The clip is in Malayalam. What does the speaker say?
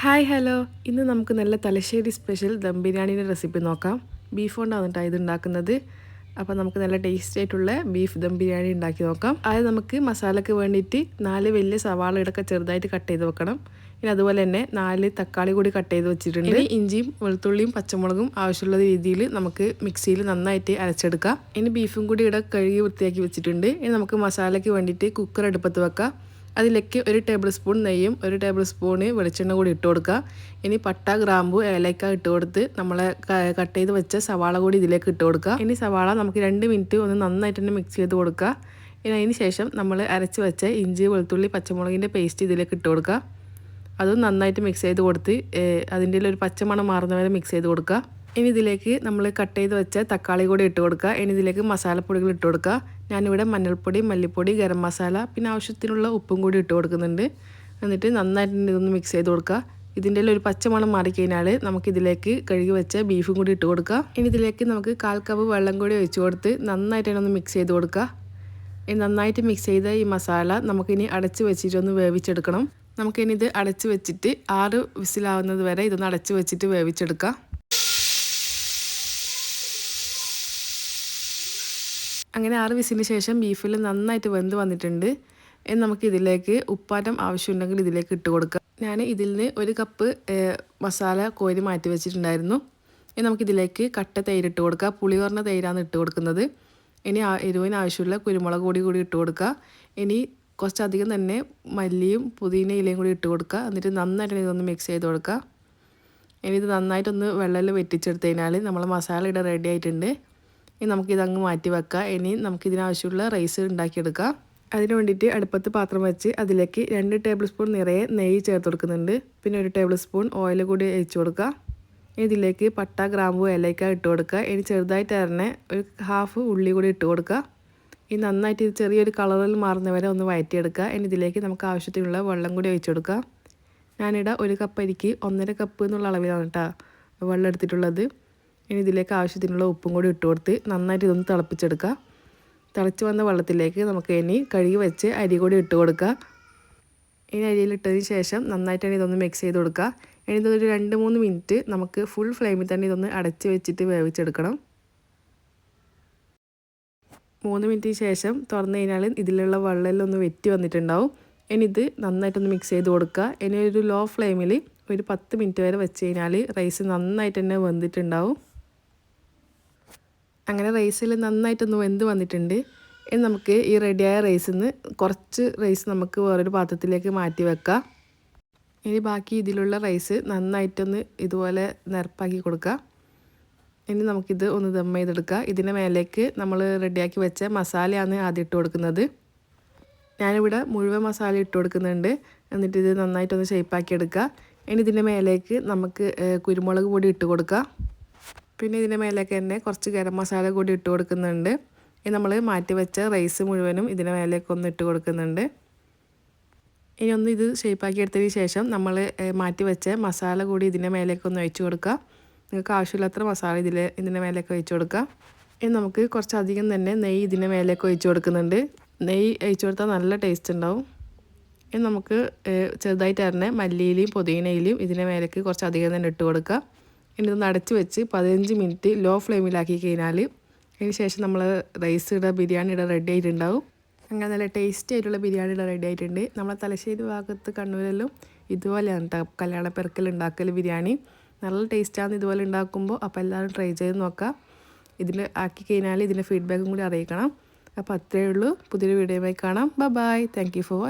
ഹായ് ഹലോ, ഇന്ന് നമുക്ക് നല്ല തലശ്ശേരി സ്പെഷ്യൽ ദം ബിരിയാണീൻ്റെ റെസിപ്പി നോക്കാം. ബീഫ് കൊണ്ടാണ് കേട്ടോ ഇത് ഉണ്ടാക്കുന്നത്. അപ്പോൾ നമുക്ക് നല്ല ടേസ്റ്റി ആയിട്ടുള്ള ബീഫ് ദം ബിരിയാണി ഉണ്ടാക്കി നോക്കാം. ആദ്യം നമുക്ക് മസാലയ്ക്ക് വേണ്ടിയിട്ട് 4 വലിയ സവാള ഇടയ്ക്ക് ചെറുതായിട്ട് കട്ട് ചെയ്ത് വെക്കണം. ഇനി അതുപോലെ തന്നെ 4 തക്കാളി കൂടി കട്ട് ചെയ്ത് വെച്ചിട്ടുണ്ട്. ഇനി ഇഞ്ചിയും വെളുത്തുള്ളിയും പച്ചമുളകും ആവശ്യമുള്ള രീതിയിൽ നമുക്ക് മിക്സിയിൽ നന്നായിട്ട് അരച്ചെടുക്കാം. ഇനി ബീഫും കൂടി ഇവിടെ കഴുകി വൃത്തിയാക്കി വെച്ചിട്ടുണ്ട്. ഇനി നമുക്ക് മസാലയ്ക്ക് വേണ്ടിയിട്ട് കുക്കർ അടുപ്പത്ത് വെക്കാം. അതിലേക്ക് 1 ടേബിൾ സ്പൂൺ നെയ്യും 1 ടേബിൾ സ്പൂൺ വെളിച്ചെണ്ണ കൂടി ഇട്ട് കൊടുക്കുക. ഇനി പട്ട, ഗ്രാമ്പു, ഏലക്ക ഇട്ട് കൊടുത്ത് നമ്മളെ കട്ട് ചെയ്ത് വെച്ച സവാള കൂടി ഇതിലേക്ക് ഇട്ട് കൊടുക്കുക. ഇനി സവാള നമുക്ക് 2 മിനിറ്റ് ഒന്ന് നന്നായിട്ട് തന്നെ മിക്സ് ചെയ്ത് കൊടുക്കുക. ഇനി അതിന് ശേഷം നമ്മൾ അരച്ച് വെച്ച ഇഞ്ചി, വെളുത്തുള്ളി, പച്ചമുളകിൻ്റെ പേസ്റ്റ് ഇതിലേക്ക് ഇട്ട് കൊടുക്കുക. അതും നന്നായിട്ട് മിക്സ് ചെയ്ത് കൊടുത്ത് അതിൻ്റെ ഒരു പച്ചമണം മാറുന്ന വരെ മിക്സ് ചെയ്ത് കൊടുക്കുക. ഇനി ഇതിലേക്ക് നമ്മൾ കട്ട് ചെയ്ത് വെച്ച തക്കാളി കൂടി ഇട്ട് കൊടുക്കുക. ഇനി ഇതിലേക്ക് മസാലപ്പൊടികൾ ഇട്ട് കൊടുക്കുക. ഞാനിവിടെ മഞ്ഞൾപ്പൊടി, മല്ലിപ്പൊടി, ഗരം മസാല, പിന്നെ ആവശ്യത്തിനുള്ള ഉപ്പും കൂടി ഇട്ട് കൊടുക്കുന്നുണ്ട്. എന്നിട്ട് നന്നായിട്ട് ഇതൊന്ന് മിക്സ് ചെയ്ത് കൊടുക്കുക. ഇതിൻ്റെ ഒരു പച്ചമണം മാറിക്കഴിഞ്ഞാൽ നമുക്കിതിലേക്ക് കഴുകി വെച്ച ബീഫും കൂടി ഇട്ട് കൊടുക്കുക. ഇനി ഇതിലേക്ക് നമുക്ക് 1/4 കപ്പ് വെള്ളം കൂടി ഒഴിച്ച് കൊടുത്ത് നന്നായിട്ട് ഒന്ന് മിക്സ് ചെയ്ത് കൊടുക്കുക. ഇനി നന്നായിട്ട് മിക്സ് ചെയ്ത ഈ മസാല നമുക്കിനി അടച്ച് വെച്ചിട്ടൊന്ന് വേവിച്ചെടുക്കണം. നമുക്കിനി ഇത് അടച്ച് വെച്ചിട്ട് 6 വിസിലാവുന്നത് വരെ ഇതൊന്ന് അടച്ച് വെച്ചിട്ട് വേവിച്ചെടുക്കാം. അങ്ങനെ 6 വിസിലിന് ശേഷം ബീഫിൽ നന്നായിട്ട് വെന്ത് വന്നിട്ടുണ്ട്. നമുക്കിതിലേക്ക് ഉപ്പാറ്റം ആവശ്യമുണ്ടെങ്കിൽ ഇതിലേക്ക് ഇട്ട് കൊടുക്കാം. ഞാൻ ഇതിൽ നിന്ന് 1 കപ്പ് മസാല കോരി മാറ്റി വെച്ചിട്ടുണ്ടായിരുന്നു. ഇനി നമുക്കിതിലേക്ക് കട്ട തൈരിട്ട് കൊടുക്കുക. പുളി കുറഞ്ഞ തൈരാണ് ഇട്ട് കൊടുക്കുന്നത്. ഇനി എരിവിന് ആവശ്യമുള്ള കുരുമുളക് കൂടി ഇട്ട് കൊടുക്കുക. ഇനി കുറച്ചധികം തന്നെ മല്ലിയും പുതിന ഇലയും കൂടി ഇട്ട് കൊടുക്കുക. എന്നിട്ട് നന്നായിട്ട് ഇതൊന്ന് മിക്സ് ചെയ്ത് കൊടുക്കുക. ഇനി ഇത് നന്നായിട്ടൊന്ന് വെള്ളത്തിൽ വെറ്റിച്ചെടുത്ത് കഴിഞ്ഞാൽ നമ്മൾ മസാല ഇവിടെ റെഡി ആയിട്ടുണ്ട്. ഇനി നമുക്കിതങ്ങ് മാറ്റി വെക്കാം. ഇനി നമുക്കിതിനാവശ്യമുള്ള റൈസ് ഉണ്ടാക്കിയെടുക്കാം. അതിന് വേണ്ടിയിട്ട് അടുപ്പത്ത് പാത്രം വെച്ച് അതിലേക്ക് 2 ടേബിൾ സ്പൂൺ നിറയെ നെയ്യ് ചേർത്ത് കൊടുക്കുന്നുണ്ട്. പിന്നെ 1 ടേബിൾ സ്പൂൺ ഓയിൽ കൂടി ഒഴിച്ച് കൊടുക്കുക. ഇതിലേക്ക് പട്ട, ഗ്രാമ്പു, ഏലക്ക ഇട്ട് കൊടുക്കുക. ഇനി ചെറുതായിട്ട് അരിഞ്ഞ 1/2 ഉള്ളി കൂടി ഇട്ട് കൊടുക്കുക. ഇനി നന്നായിട്ട് ഇത് ചെറിയൊരു കളറിൽ മാറുന്നവരെ ഒന്ന് വഴറ്റിയെടുക്കുക. ഇനി ഇതിലേക്ക് നമുക്ക് ആവശ്യത്തിനുള്ള വെള്ളം കൂടി ഒഴിച്ച് കൊടുക്കുക. ഞാനിവിടെ 1 കപ്പ് അരിക്ക് 1.5 കപ്പ് എന്നുള്ള അളവിലാണ് കേട്ടോ വെള്ളം എടുത്തിട്ടുള്ളത്. ഇനി ഇതിലേക്ക് ആവശ്യത്തിനുള്ള ഉപ്പും കൂടി ഇട്ട് കൊടുത്ത് നന്നായിട്ട് ഇതൊന്ന് തിളപ്പിച്ചെടുക്കുക. തിളച്ച് വന്ന വെള്ളത്തിലേക്ക് നമുക്ക് ഇനി കഴുകി വെച്ച് അരി കൂടി ഇട്ട് കൊടുക്കുക. ഇനി അരിയിലിട്ടതിന് ശേഷം നന്നായിട്ട് തന്നെ ഇതൊന്ന് മിക്സ് ചെയ്ത് കൊടുക്കുക. ഇനി ഇതൊരു 2-3 മിനിറ്റ് നമുക്ക് ഫുൾ ഫ്ലെയിമിൽ തന്നെ ഇതൊന്ന് അടച്ച് വെച്ചിട്ട് വേവിച്ചെടുക്കണം. 3 മിനിറ്റിന് ശേഷം തുറന്നു കഴിഞ്ഞാൽ ഇതിലുള്ള വെള്ളമെല്ലാം ഒന്ന് വെറ്റി വന്നിട്ടുണ്ടാവും. ഇനി ഇത് നന്നായിട്ടൊന്ന് മിക്സ് ചെയ്ത് കൊടുക്കുക. ഇനി ഒരു ലോ ഫ്ലെയിമിൽ ഒരു 10 മിനിറ്റ് വരെ വെച്ച് കഴിഞ്ഞാൽ റൈസ് നന്നായിട്ട് തന്നെ വെന്തിട്ടുണ്ടാവും. അങ്ങനെ റൈസിൽ നന്നായിട്ടൊന്ന് വെന്ത് വന്നിട്ടുണ്ട്. ഇനി നമുക്ക് ഈ റെഡിയായ റൈസിൽ നിന്ന് കുറച്ച് റൈസ് നമുക്ക് വേറൊരു പാത്രത്തിലേക്ക് മാറ്റി വെക്കാം. ഇനി ബാക്കി ഇതിലുള്ള റൈസ് നന്നായിട്ടൊന്ന് ഇതുപോലെ നിരപ്പാക്കി കൊടുക്കുക. ഇനി നമുക്കിത് ഒന്ന് ദം ചെയ്തെടുക്കാം. ഇതിൻ്റെ മേലേക്ക് നമ്മൾ റെഡിയാക്കി വെച്ച മസാലയാണ് ആദ്യം ഇട്ട് കൊടുക്കുന്നത്. ഞാനിവിടെ മുഴുവൻ മസാല ഇട്ട് കൊടുക്കുന്നുണ്ട്. എന്നിട്ട് ഇത് നന്നായിട്ടൊന്ന് ഷേപ്പാക്കി എടുക്കുക. ഇനി ഇതിൻ്റെ മേലേക്ക് നമുക്ക് കുരുമുളക് പൊടി ഇട്ട് കൊടുക്കുക. പിന്നെ ഇതിൻ്റെ മേലേക്ക് തന്നെ കുറച്ച് ഗരം മസാല കൂടി ഇട്ട് കൊടുക്കുന്നുണ്ട്. ഇനി നമ്മൾ മാറ്റി വെച്ച റൈസ് മുഴുവനും ഇതിൻ്റെ മേലേക്ക് ഒന്ന് ഇട്ട് കൊടുക്കുന്നുണ്ട്. ഇനി ഒന്ന് ഇത് ഷേപ്പാക്കി എടുത്തതിന് ശേഷം നമ്മൾ മാറ്റി വെച്ച മസാല കൂടി ഇതിൻ്റെ മേലേക്ക് ഒന്ന് ഒഴിച്ച് കൊടുക്കുക. നിങ്ങൾക്ക് ആവശ്യമില്ലാത്ത മസാല ഇതിൻ്റെ മേലേക്ക് ഒഴിച്ച് കൊടുക്കുക. ഇനി നമുക്ക് കുറച്ചധികം തന്നെ നെയ്യ് ഇതിൻ്റെ മേലേക്ക് ഒഴിച്ച് കൊടുക്കുന്നുണ്ട്. നെയ്യ് ഒഴിച്ച് കൊടുത്താൽ നല്ല ടേസ്റ്റ് ഉണ്ടാവും. ഇനി നമുക്ക് ചെറുതായിട്ട് അരിഞ്ഞ മല്ലിയിലയും പുതിനയിലയും ഇതിൻ്റെ മേലേക്ക് കുറച്ചധികം തന്നെ ഇട്ട് കൊടുക്കുക. ഇനി ഇതൊന്ന് അടച്ച് വെച്ച് 15 മിനിറ്റ് ലോ ഫ്ലെയിമിലാക്കി കഴിഞ്ഞാൽ അതിന് ശേഷം നമ്മൾ റൈസിയുടെ ബിരിയാണിയുടെ റെഡി ആയിട്ടുണ്ടാവും. അങ്ങനെ നല്ല ടേസ്റ്റി ആയിട്ടുള്ള ബിരിയാണിയുടെ റെഡി ആയിട്ടുണ്ട്. നമ്മളെ തലശ്ശേരി ഭാഗത്ത് കണ്ണൂരെല്ലാം ഇതുപോലെയാണ് കേട്ടോ കല്യാണ പെരക്കൽ ഉണ്ടാക്കൽ ബിരിയാണി. നല്ല ടേസ്റ്റാണ് ഇതുപോലെ ഉണ്ടാക്കുമ്പോൾ. അപ്പോൾ എല്ലാവരും ട്രൈ ചെയ്ത് നോക്കാം. ഇതിൽ ആക്കി കഴിഞ്ഞാൽ ഇതിൻ്റെ ഫീഡ്ബാക്കും കൂടി അറിയിക്കണം. അപ്പോൾ അത്രയേ ഉള്ളൂ. പുതിയൊരു വീഡിയോയുമായി കാണാം. Bye. Thank you for watching.